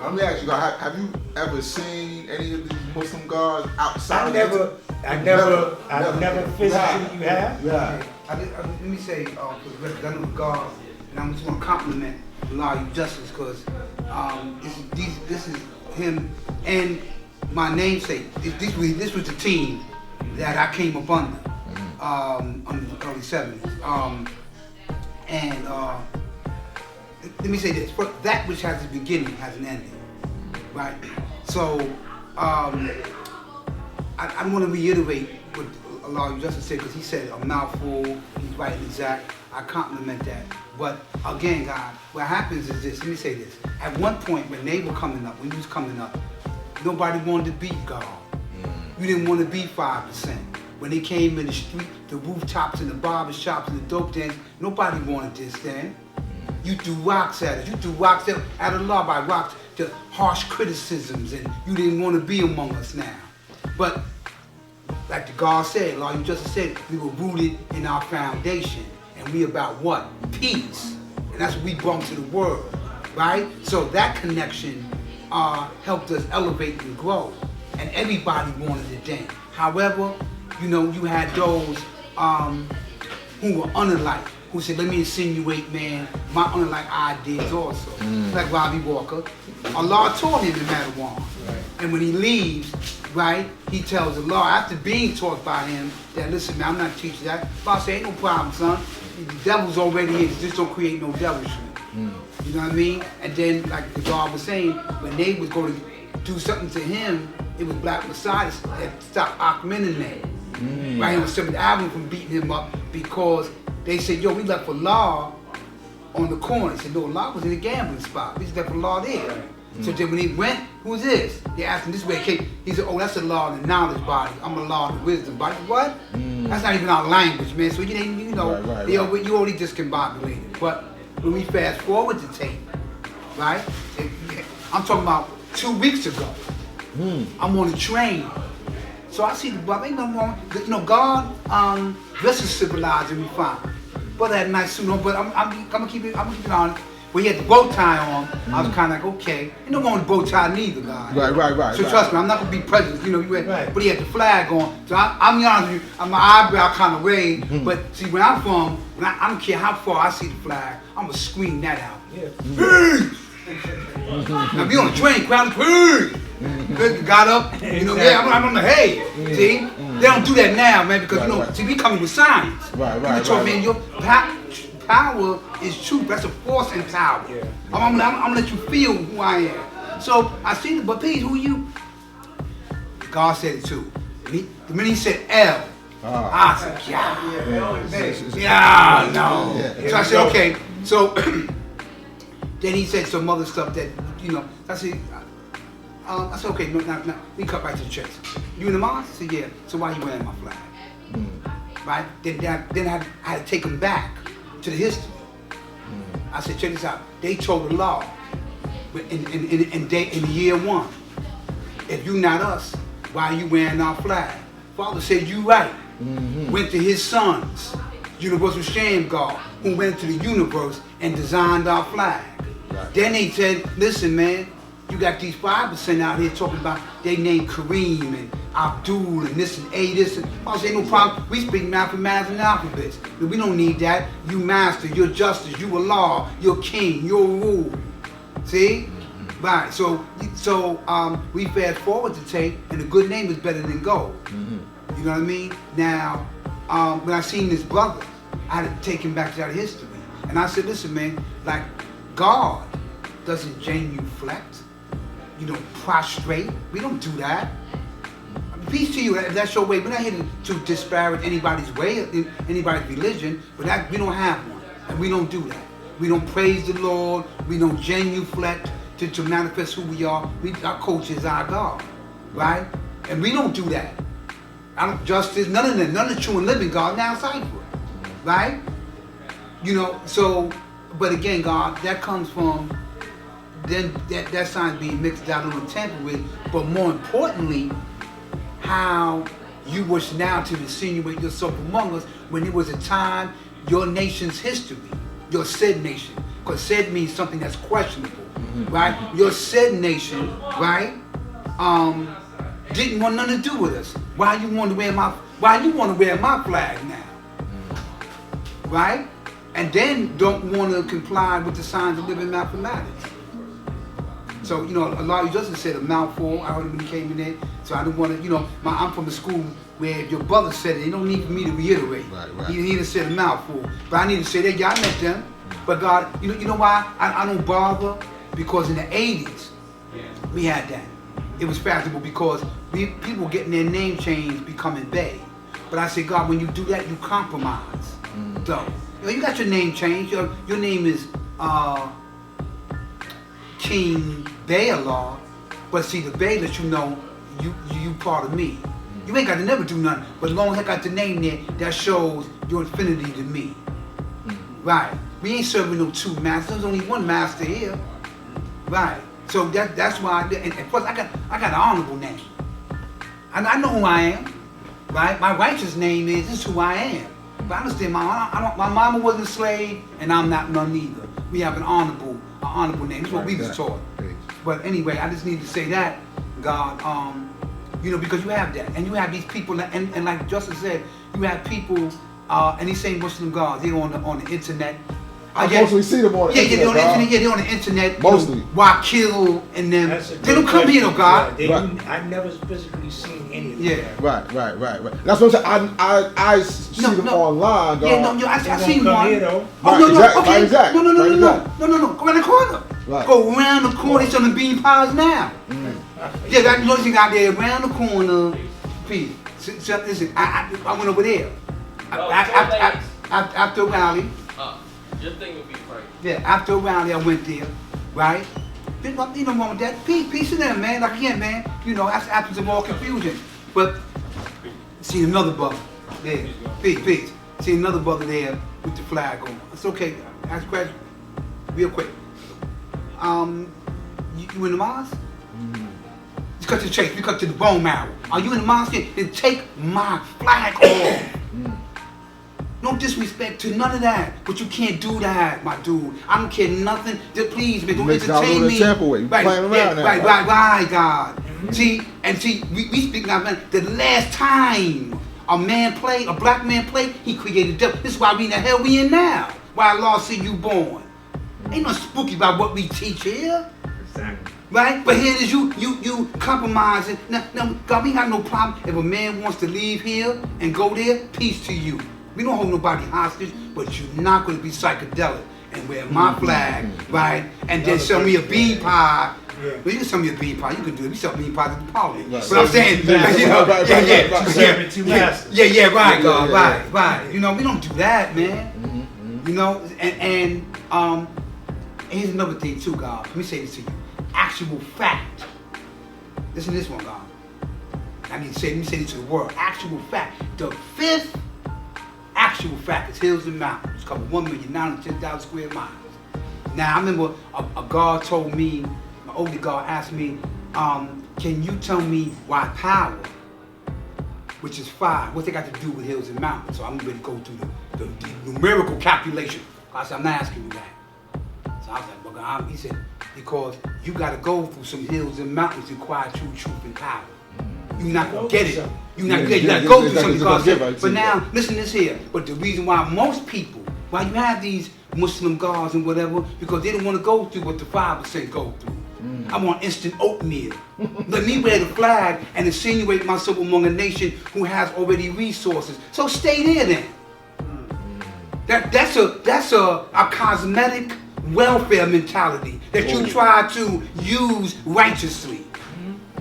Let me ask you, have you ever seen any of these Muslim gods outside? I've never physically. You have? Yeah. Let me say, because I know God, and I just want to compliment Allah Justice, because this is him and my namesake. This was the team that I came up under the early 70s. Let me say this: that which has a beginning has an ending, right? So I want to reiterate what Allah Justice said, because he said a mouthful. He's right and exact. I compliment that. But again, God, what happens is this. Let me say this: at one point, when they were coming up, when you was coming up, nobody wanted to be God. You didn't want to be 5%. When they came in the street, the rooftops and the barber shops and the dope dens, nobody wanted this then. You threw rocks at us. You threw rocks at Allah by rocks to harsh criticisms, and you didn't want to be among us now. But like the God said, Allah Justice said, we were rooted in our foundation, and we about what? Peace. And that's what we brought to the world, right? So that connection helped us elevate and grow, and everybody wanted it then. However, you had those who were unalike, who said, let me insinuate, man, my unalike ideas also. Like Robbie Walker. Allah taught him in Madawan. Right. And when he leaves, right, he tells Allah, after being taught by him, that listen, man, I'm not teaching that. Allah say, ain't no problem, son. The devil's already here, just don't create no devil shit. You know what I mean? And then, like the God was saying, when they was going to do something to him, it was Black Messiah that stopped Ahmadinejad. Right, on 7th Avenue from beating him up, because they said, yo, we left Allah on the corner. He said, no, Allah was in a gambling spot. We just left Allah there. So then when he went, who's this? They asked him this way it came. He said, oh, that's Allah in the knowledge body. I'm Allah in the wisdom body. What? That's not even our language, man. So you already discombobulated. But when we fast forward the tape, right? I'm talking about 2 weeks ago. I'm on the train. So I see the brother, ain't nothing wrong. God, this is civilized and refined. Brother had a nice suit on, but I'm gonna keep it on. When he had the bow tie on, I was kind of like, okay. Ain't no wrong with the bow tie neither, God. Right. So trust me, I'm not gonna be prejudiced. But he had the flag on. So I'm be honest with you, my eyebrow kind of raised. But see, where I'm from, I don't care how far I see the flag, I'm gonna scream that out. Peace! Now be on the train, crowd, peace! Got up, I'm on the hey. See? They don't do that now, man, because see, we coming with science. Right. Man, your power is truth. That's a force in power. Yeah. I'm gonna let you feel who I am. So I see but please, who are you? God said it too. The minute he said L, I said, yeah, no. So I said, okay. So then he said some other stuff that, I said, okay, no, we cut right to the chase. You in the mosque? I said, yeah. So why you wearing my flag? Right? Then I had to take him back to the history. I said, check this out. They told the law in year 1, if you not us, why are you wearing our flag? Father said, you right. Went to his sons, Universal Shame God, who went to the universe and designed our flag. Right. Then they said, listen, man, you got these 5% out here talking about they named Kareem and Abdul and this and A, this and I say no problem. We speak mathematics and alphabets. We don't need that. You master, you're justice, you Allah, you're king, you're rule. See? Right. So we fast forward the tape, and a good name is better than gold. You know what I mean? Now, when I seen this brother, I had to take him back to that history. And I said, listen, man, like God doesn't genuflect. You don't prostrate. We don't do that. Peace to you, if that's your way. We're not here to disparage anybody's way, anybody's religion, but we don't have one. And we don't do that. We don't praise the Lord. We don't genuflect to manifest who we are. Our coach is our God, right? And we don't do that. Justice, none of them, none of the true and living God now cipher, right? So, but again, God, that comes from then that science being mixed out and tampered with, but more importantly, how you wish now to insinuate yourself among us when it was a time, your nation's history, your said nation, because said means something that's questionable. right? Your said nation, right? Didn't want nothing to do with us. Why you want to wear my flag now? Right? And then don't want to comply with the signs of living mathematics. So, you know, a lot of you just said a mouthful. I heard it when he came in there. So I didn't want to, you know, I'm from the school where if your brother said it, you don't need for me to reiterate. Right. He didn't say a mouthful. But I need to say that, yeah, I met them. But God, you know why I don't bother? Because in the 80s, we had that. It was fashionable because people getting their name changed becoming Bay. But I said, God, when you do that, you compromise. Though. You know, you got your name changed. Your name is King Bayallah, but see, the Bay lets you know you part of me. You ain't got to never do nothing, but as long as I got the name there, that shows your affinity to me. Right. We ain't serving no two masters. There's only one master here. Right. So that's why. And plus, I got an honorable name. And I know who I am. Right. My righteous name is this is who I am. But I understand my mama wasn't a slave, and I'm not none either. We have an honorable name. That's what we was taught. But anyway, I just need to say that, God, you know, because you have that, and you have these people, and like Justice said, you have people, and these same Muslim gods, they're on the internet. I mostly see them on the internet. They're on the internet. Yeah, they're on the internet. Mostly. Wakil and them. They don't come here, though, God. Yeah, I've never physically seen any of them. Yeah. Right. That's what I'm saying. I see them online, God. Yeah, no, I seen one. Here, though. Oh, no, okay. Exactly. No. Go around the corner. Right. Go around the corner. They're selling bean pies now. Yeah, that noticing out there around the corner. Pete, listen, I went over there. After a rally. Your thing would be right. Yeah, after a rally, I went there, right? You know wrong with that. Peace to them, man. Like again, man. You know, that's the absence of all confusion. But see another brother there. Peace. See another brother there with the flag on. It's okay. Ask a question real quick. You in the mosque? Just cut to the chase. We cut to the bone marrow. Are you in the mosque? Then take my flag off. No disrespect to none of that, but you can't do that, my dude. I don't care nothing. Just please, man, don't entertain me. Right, God. See, we speak now, man. The last time a black man played, he created devil. This is why we in the hell we in now. Why Allah see you born. Ain't no spooky about what we teach here. Exactly. Right? But here it is, you compromising. Now, God, we got no problem if a man wants to leave here and go there. Peace to you. We don't hold nobody hostage, but you're not going to be psychedelic and wear my flag, right? And then sell me a bean pie. Well, you can sell me a bean pie. You can do it. We sell bean pies at the party. But I'm saying, you know, right, God, right. You know, we don't do that, man. You know, and here's another thing too, God. Let me say this to you. Actual fact. Listen to this one, God. Let me say this to the world. Actual fact. The fifth actual fact is hills and mountains. It's covered 1,910,000 square miles. Now, I remember a guard told me, my older guard asked me, can you tell me why power, which is 5, what's it got to do with hills and mountains? So I'm ready to go through the numerical calculation. I said, I'm not asking you that. So I was like, well, God, he said, because you got to go through some hills and mountains to acquire true truth and power. You're not going to get it. You got to go through something. But now, listen to this here. But the reason why most people, why you have these Muslim gods and whatever, because they don't want to go through what the Bible said go through. I want instant oatmeal. Let me wear the flag and insinuate myself among a nation who has already resources. So stay there then. That's a cosmetic welfare mentality that you try to use righteously.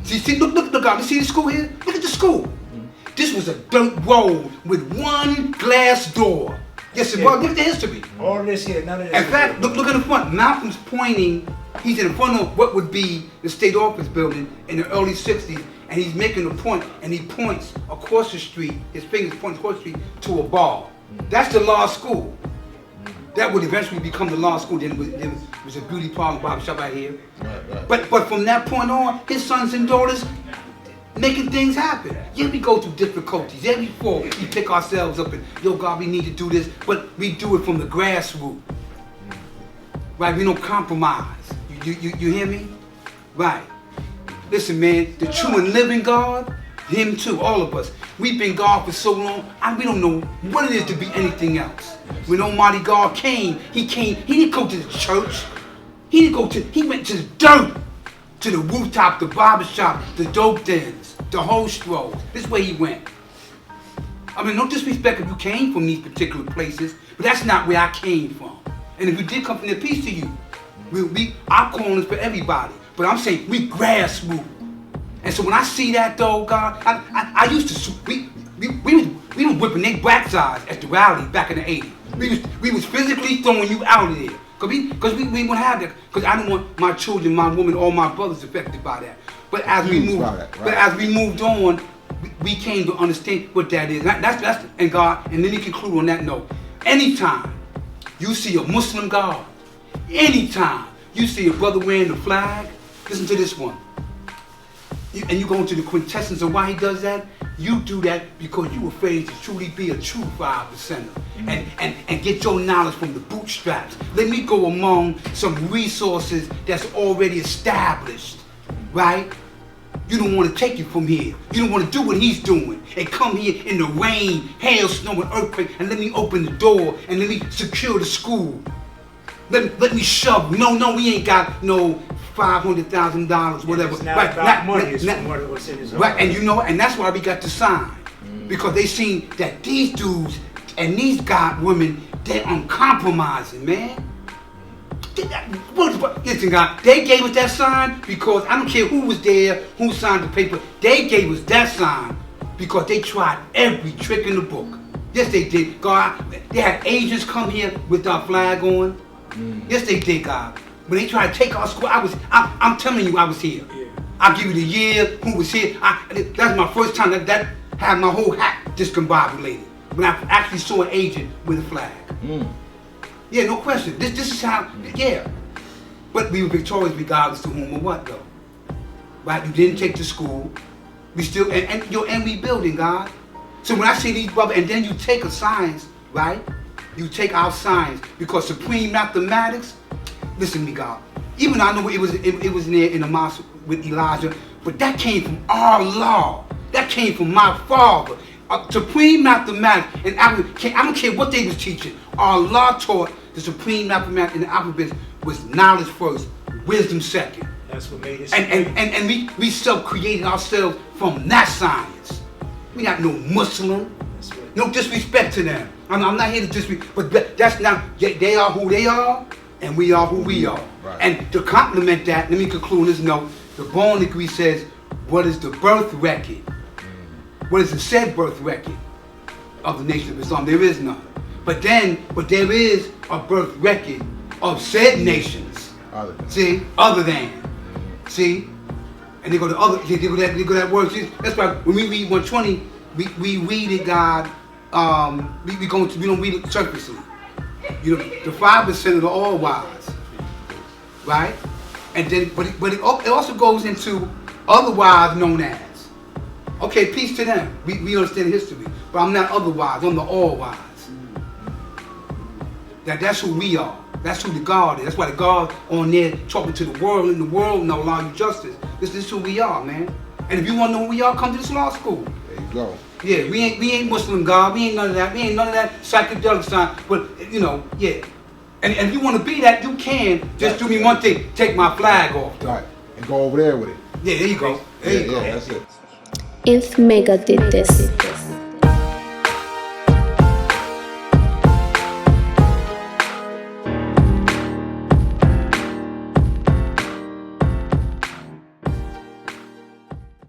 See, look, you see the school here? Look at the school. This was a dirt road with one glass door. Yes, it was. Look at the history. All this here, none of this. In fact, look in the front. Malcolm's pointing. He's in front of what would be the state office building in the early 60s, and he's making a point, and he points across the street, his fingers point across the street to a bar. That's the law school. That would eventually become the law school. Then it was a beauty parlor, barbershop right here. Right. But from that point on, his sons and daughters making things happen. Yeah, we go through difficulties. Yeah, we fall. We pick ourselves up and, yo, God, we need to do this. But we do it from the grassroots. Right? We don't compromise. You hear me? Right. Listen, man, the true and living God, him too, all of us. We've been God for so long, we don't know what it is to be anything else. When Almighty God came, he didn't go to the church. He went to the dirt, to the rooftop, the barbershop, the dope dens, the whole stroll. This way he went. I mean, no disrespect if you came from these particular places, but that's not where I came from. And if you did come from there, peace to you. Our calling is for everybody. But I'm saying we grassroots. And so when I see that though, God, I used to, we were whipping their backsides at the rally back in the 80s. We was physically throwing you out of there. Because we wouldn't have that. Because I don't want my children, my woman, all my brothers affected by that. But as we moved on, we came to understand what that is. That's and God, and then you conclude on that note. Anytime you see a Muslim God, anytime you see a brother wearing the flag, listen to this one. And you go into the quintessence of why he does that. You do that because you afraid to truly be a true 5%er and get your knowledge from the bootstraps. Let me go among some resources that's already established, right? You don't want to take it from here. You don't want to do what he's doing and come here in the rain, hail, snow, and earthquake and let me open the door and let me secure the school. Let me shove. No, we ain't got no $500,000, whatever. It's not about money. It's from what was in his heart. Right, and you know, and that's why we got the sign, because they seen that these dudes and these God women, they're uncompromising, man. Listen, God, they gave us that sign because I don't care who was there, who signed the paper. They gave us that sign because they tried every trick in the book. Yes, they did. God, they had agents come here with our flag on. Yes, they did, God. When they tried to take our school, I'm telling you, I was here. Yeah. I'll give you the year, who was here. That's my first time that had my whole hat discombobulated. When I actually saw an agent with a flag. Yeah, no question. This is how, yeah. But we were victorious regardless to whom or what, though. Right? You didn't take the school. We still, and we building, God. So when I see these brothers, and then you take a science, right? You take our science, because supreme mathematics, listen to me, God. Even though I know it was in there in the mosque with Elijah, but that came from our law. That came from my father. Supreme mathematics, and I don't care what they was teaching. Our law taught the supreme mathematics in the alphabet was knowledge first, wisdom second. That's what made it. And we self-created ourselves from that science. We not no Muslim. No disrespect to them. I'm not here to disrespect, but that's not. They are who they are, and we are who we are. Right. And to complement that, let me conclude this note. The Born Degree says, what is the birth record? What is the said birth record of the Nation of Islam? There is none. But there is a birth record of said nations. Other than. See? And they go to other, they go that word. See? That's why when we read 120, we read it, God, we don't read it surfacely. You know, the 5% of the all wise, right? And then, but it also goes into otherwise known as. Okay, peace to them. We understand history, but I'm not otherwise. I'm the all wise. That's who we are. That's who the God is. That's why the God on there talking to the world, and the world know allow you justice. This is who we are, man. And if you want to know who we are, come to this law school. There you go. Yeah, we ain't Muslim God. We ain't none of that. We ain't none of that psychedelic sign. But you know, yeah. And if you want to be that, you can. Just do me one thing. Take my flag off. Though. Right. And go over there with it. Yeah, there you go. There you go. Yeah, that's it. If Mecca did this.